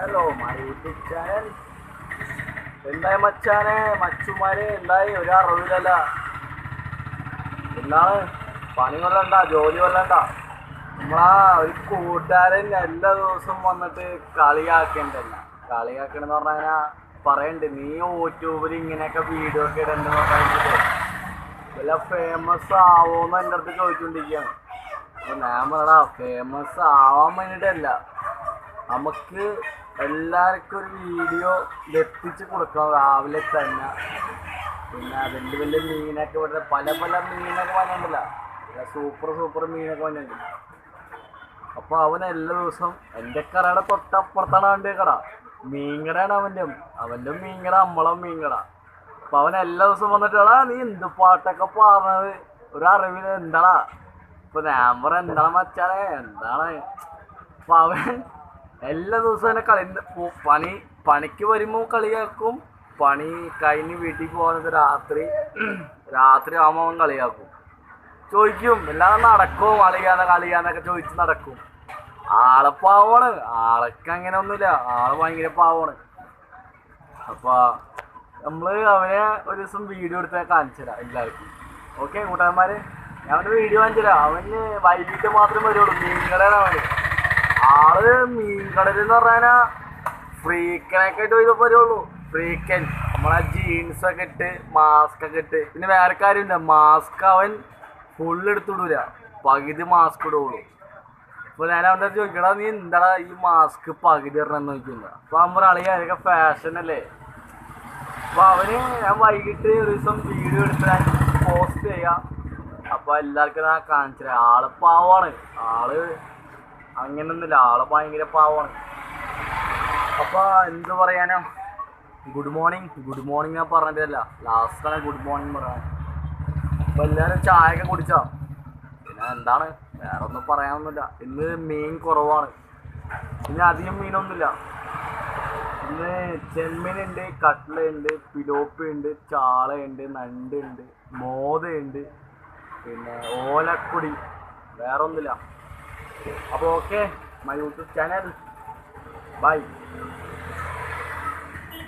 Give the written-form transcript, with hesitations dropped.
Hello my YouTube channel. എന്തായി മച്ചാനെ, മച്ചുമാരെ എന്തായി? ഒരു അറിവില്ലല്ല. എന്താണ് പണി കൊല്ലണ്ട, ജോലി കൊല്ലണ്ട? നമ്മളാ ഒരു കൂട്ടുകാരൻ എല്ലാ ദിവസവും വന്നിട്ട് കളിയാക്കണ്ടല്ല. കളിയാക്കണെന്ന് പറഞ്ഞു കഴിഞ്ഞാൽ പറയണ്ട്, നീ യൂട്യൂബിൽ ഇങ്ങനെയൊക്കെ വീഡിയോ ഒക്കെ ഇടണ്ടെന്ന് പറഞ്ഞിട്ട് വല്ല ഫേമസ് ആവോന്ന് എൻ്റെ അടുത്ത് ചോദിച്ചുകൊണ്ടിരിക്കുകയാണ്. അപ്പൊ ഞാൻ പറയടാ, ഫേമസ് ആവാൻ വേണ്ടിയിട്ടല്ല, നമുക്ക് എല്ലാവർക്കും ഒരു വീഡിയോ എത്തിച്ച് കൊടുക്കണം രാവിലെ തന്നെ. പിന്നെ വലിയ വലിയ മീനൊക്കെ ഇവിടെ പല പല മീനൊക്കെ വന്നിട്ടില്ല, സൂപ്പർ സൂപ്പർ മീനൊക്കെ വന്നിട്ടുണ്ട്. അപ്പോൾ അവൻ എല്ലാ ദിവസവും എൻ്റെ കടയുടെ തൊട്ടപ്പുറത്താണ് അവൻ്റെ കട. മീൻകടയാണ് അവൻ്റെ മീൻകട, നമ്മളെ മീൻകട. അപ്പം അവൻ എല്ലാ ദിവസവും വന്നിട്ടാ നീ എന്ത് പാട്ടൊക്കെ പറഞ്ഞത്, ഒരു അറിവില്ല എന്താടാ. ഇപ്പൊ ഞാൻ പറ എന്താണ് മച്ചാനെ, എന്താണ്. അപ്പൊ അവൻ എല്ലാ ദിവസവും എന്നെ പണിക്ക് വരുമ്പോൾ കളിയാക്കും, പണി കഴിഞ്ഞ് വീട്ടിൽ പോകുന്നത് രാത്രി ആകുമ്പോൾ അവൻ കളിയാക്കും. ചോദിക്കും എല്ലാം നടക്കും, കളിയാന്നൊക്കെ ചോദിച്ച് നടക്കും. ആളെ പാവമാണ്, ആളൊക്കെ അങ്ങനെ ഒന്നുമില്ല, ആള് ഭയങ്കര പാവമാണ്. അപ്പൊ നമ്മള് അവനെ ഒരു ദിവസം വീഡിയോ എടുത്താൽ കാണിച്ചു തരാം എല്ലാവർക്കും. ഓക്കെ കൂട്ടുകാരന്മാര്, ഞാൻ അവൻ്റെ വീഡിയോ കാണിച്ചു തരാം. അവന് വൈകിട്ട് മാത്രമേ വരുള്ളൂ, മീൻകടയാണ് അവന്. ആള് മീൻകടലെന്ന് പറഞ്ഞാൽ ഫ്രീക്കനൊക്കെ ആയിട്ട് വരുള്ളൂ. ഫ്രീക്കൻ നമ്മളെ ജീൻസൊക്കെ ഇട്ട് മാസ്ക് ഒക്കെ ഇട്ട്, പിന്നെ വേറെ കാര്യമില്ല, മാസ്ക് അവൻ ഫുള്ള് എടുത്തുവിടൂല, പകുതി മാസ്ക് ഇടുള്ളൂ. അപ്പോൾ ഞാൻ അവൻ്റെ ചോദിക്കടാ നീ എന്താടാ ഈ മാസ്ക് പകുതി ഇടണമെന്ന് ചോദിക്കില്ല. അപ്പോൾ അവൻ പറയാ അതൊക്കെ ഫാഷൻ അല്ലേ. അപ്പോൾ അവന് ഞാൻ വൈകിട്ട് ഒരു ദിവസം വീഡിയോ എടുത്ത് ഞാൻ പോസ്റ്റ് ചെയ്യാം. അപ്പോൾ എല്ലാവർക്കും ഞാൻ കാണിച്ചു തരാം. ആള് പാവമാണ്, ആള് അങ്ങനൊന്നുമില്ല, ആള് ഭയങ്കര പാവമാണ്. അപ്പോൾ എന്ത് പറയാനാ, ഗുഡ് മോർണിംഗ് ഞാൻ പറഞ്ഞിട്ടല്ല, ലാസ്റ്റാണ് ഗുഡ് മോർണിംഗ് പറയാൻ. അപ്പോൾ എല്ലാവരും ചായ ഒക്കെ കുടിച്ചോ? പിന്നെ എന്താണ്, വേറെ ഒന്നും പറയാനൊന്നുമില്ല. ഇന്ന് മീൻ കുറവാണ്, ഇന്ന് അധികം മീനൊന്നുമില്ല. ഇന്ന് ചെമ്മീനുണ്ട്, കട്ട്ലയുണ്ട്, പിലോപ്പിയുണ്ട്, ചാളയുണ്ട്, നണ്ടുണ്ട്, മോതയുണ്ട്, പിന്നെ ഓലക്കുടി, വേറെ ഒന്നുമില്ല. അപ്പോൾ okay my YouTube channel, by.